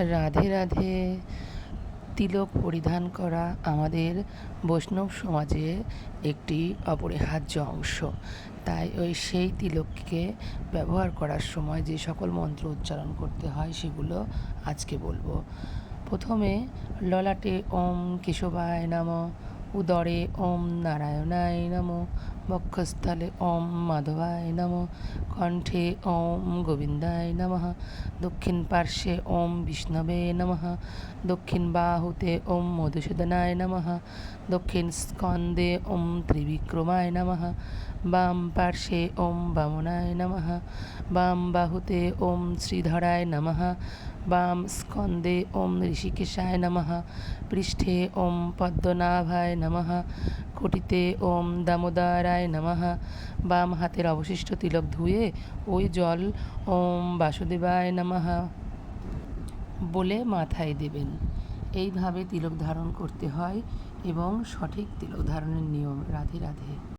রাধে রাধে। তিলক পরিধান করা আমাদের বৈষ্ণব সমাজে একটি অপরিহার্য অংশ। তাই সেই তিলককে ব্যবহার করার সময় যে সকল মন্ত্র উচ্চারণ করতে হয় সেগুলো আজকে বলবো। প্রথমে ললাটে ওম কেশবায় নমঃ, উদরে ওম নারায়ণায় নমঃ, বক্ষস্থলে ওম মাধবায় নমঃ, কণ্ঠে ওম গোবিন্দায় নমঃ, দক্ষিণ পার্শ্বে ওম বিষ্ণবে নমঃ, দক্ষিণ বাহুতে ওম মধুসূদনায় নমঃ, দক্ষিণ স্কন্দে ওম ত্রিবিক্রমায় নমঃ, বাম পার্শ্বে ওম বামনায় নমঃ, বাম বাহুতে ওম শ্রীধরায় নমঃ, বাম স্কন্দে ওম ঋষিকেশায় নমঃ, পৃষ্ঠে ওম পদ্মনাভায় নমঃ, কোটিতে ওম দামোদরায় নমঃ। বাম হাতের অবশিষ্ট তিলক ধুয়ে ওই জল ওম বাসুদেবায় নমঃ বলে মাথায় দেবেন। এইভাবে তিলক ধারণ করতে হয় এবং সঠিক তিলক ধারণের নিয়ম। রাধে রাধে।